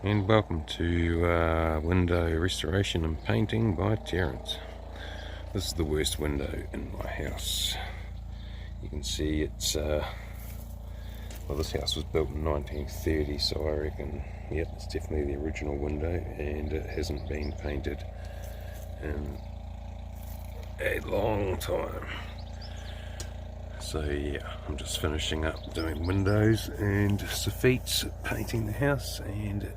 And welcome to Window Restoration and Painting by Terence. This is the worst window in my house. You can see it's, well, this house was built in 1930, so I reckon, yep, it's definitely the original window, and it hasn't been painted in a long time. So yeah, I'm just finishing up doing windows and sophites, painting the house, and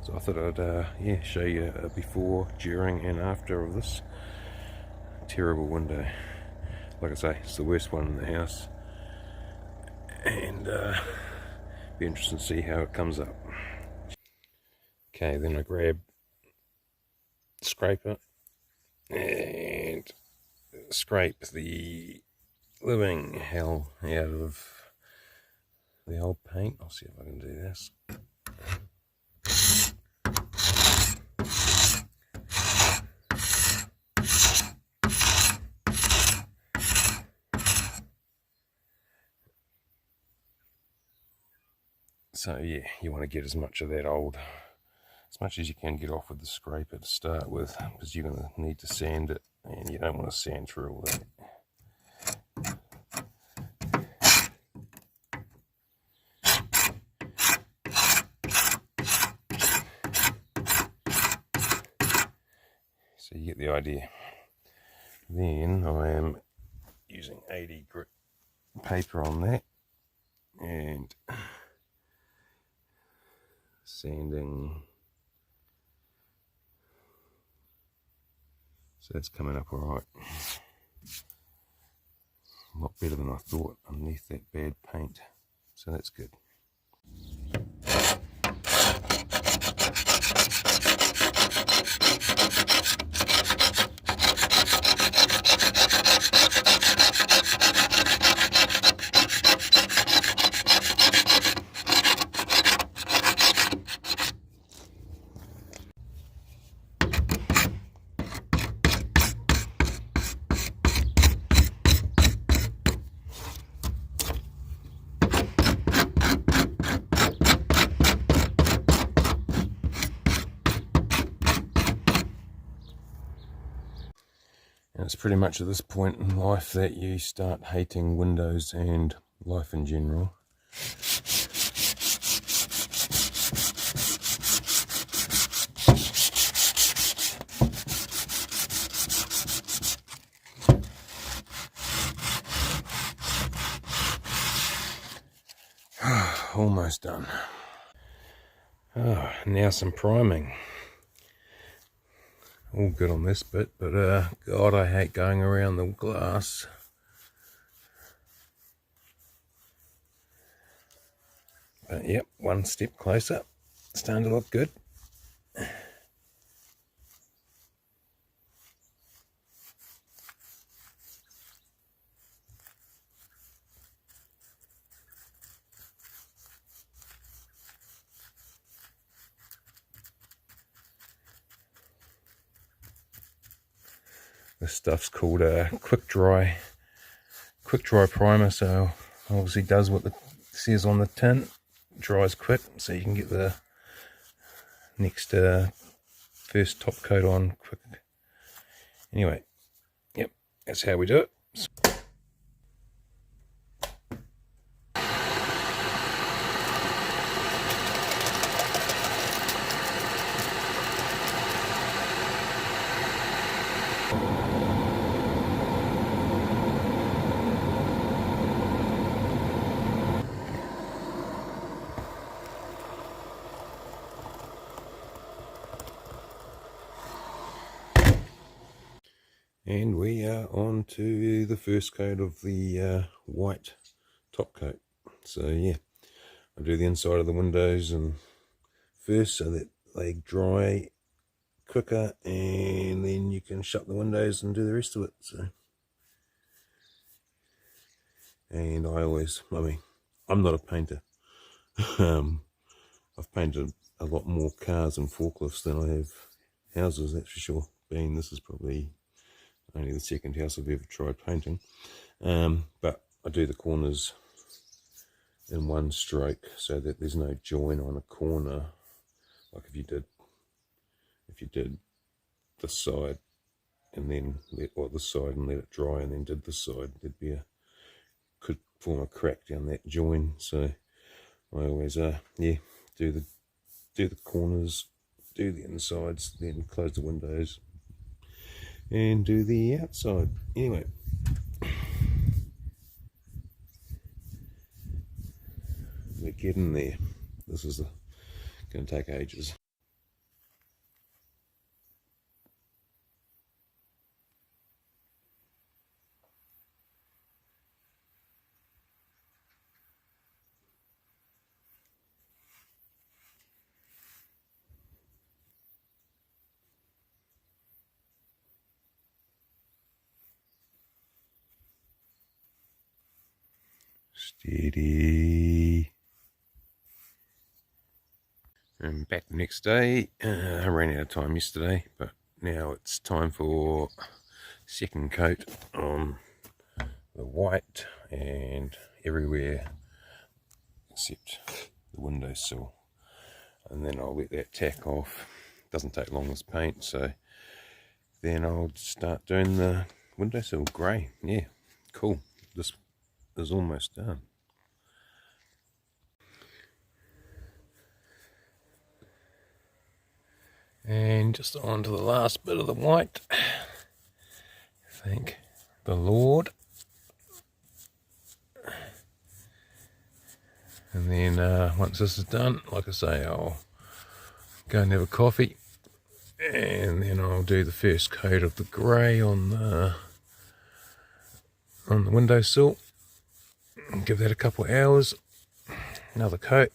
so I thought I'd show you a before, during and after of this terrible window. Like I say, it's the worst one in the house, and be interesting to see how it comes up. Okay, then I grab the scraper and scrape the living hell out of the old paint. I'll see if I can do this. So yeah, you want to get as much of that as much as you can get off with the scraper to start with, because you're going to need to sand it, and you don't want to sand through all that. So you get the idea. Then I am using 80 grit paper on that and sanding. So that's coming up alright. A lot better than I thought underneath that bad paint. So that's good. And it's pretty much at this point in life that you start hating windows and life in general. Almost done. Now some priming. All good on this bit, but God, I hate going around the glass. But yep, one step closer. Starting to look good. This stuff's called a quick dry primer, so obviously does what it says on the tin. Dries quick, so you can get the next first top coat on quick. Anyway, yep, that's how we do it. And we are on to the first coat of the white top coat. So yeah, I do the inside of the windows and first so that they dry quicker, and then you can shut the windows and do the rest of it. So, and I mean, I'm not a painter. I've painted a lot more cars and forklifts than I have houses, that's for sure. This is probably only the second house I've ever tried painting. But I do the corners in one stroke so that there's no join on a corner Like if you did this side and then this side and let it dry, and then did this side, could form a crack down that join. So I always do the corners, do the insides, then close the windows and do the outside. Anyway, we're getting there. This is going to take ages. Steady. And back the next day. I ran out of time yesterday, but now it's time for second coat on the white and everywhere except the windowsill. And then I'll let that tack off. Doesn't take long, this paint, so then I'll start doing the windowsill grey. Yeah, cool. This is almost done. And just on to the last bit of the white. Thank the Lord. And then once this is done, like I say, I'll go and have a coffee, and then I'll do the first coat of the grey on the windowsill, and give that a couple of hours. Another coat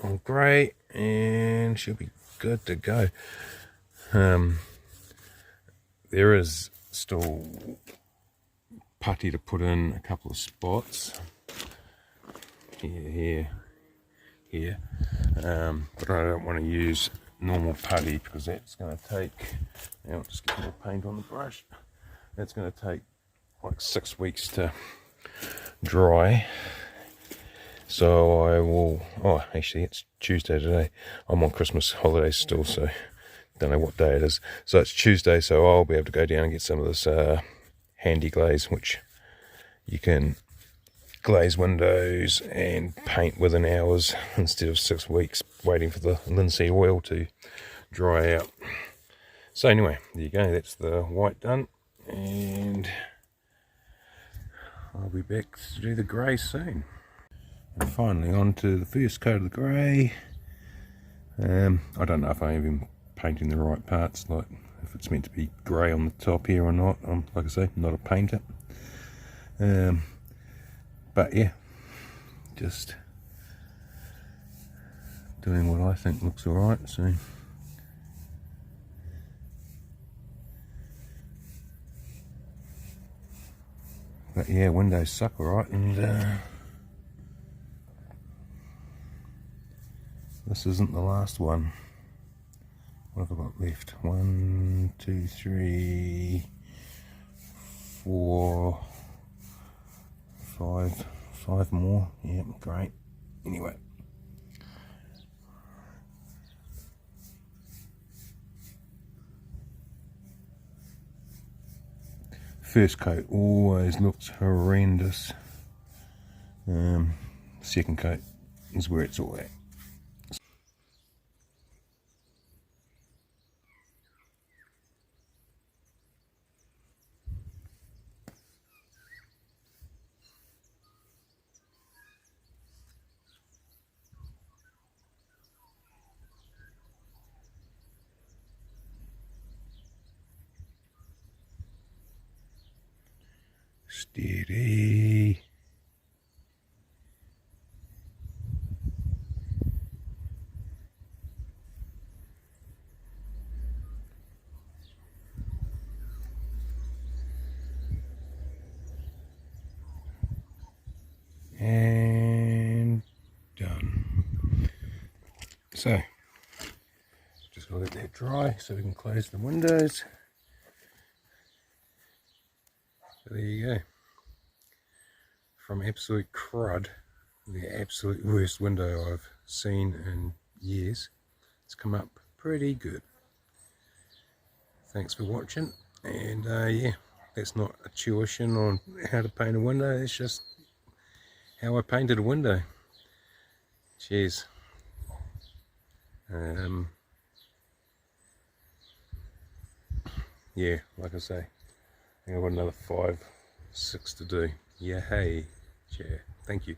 on grey, and she'll be good to go. There is still putty to put in a couple of spots here, but I don't want to use normal putty because that's going to take, now I'll just get more paint on the brush, that's going to take like 6 weeks to dry. So I will, actually it's Tuesday today, I'm on Christmas holidays still, so don't know what day it is. So it's Tuesday, so I'll be able to go down and get some of this handy glaze, which you can glaze windows and paint within hours instead of 6 weeks waiting for the linseed oil to dry out. So anyway, there you go, that's the white done, and I'll be back to do the grey soon. And finally on to the first coat of the grey. I don't know if I'm even painting the right parts, like if it's meant to be grey on the top here or not. Like I say, not a painter. But yeah, just doing what I think looks alright. So but yeah, windows suck alright, and this isn't the last one. What have I got left? 1, 2, 3, 4, 5 more. Yeah, great. Anyway, first coat always looks horrendous. Second coat is where it's all at. Steady. And done. So, just gotta let that dry so we can close the windows. So there you go. From absolute crud, the absolute worst window I've seen in years, It's come up pretty good. Thanks for watching, and yeah, that's not a tuition on how to paint a window, it's just how I painted a window. Cheers. Yeah, like I say, I think I've got another 5, 6 to do. Yeah, hey, chair. Thank you.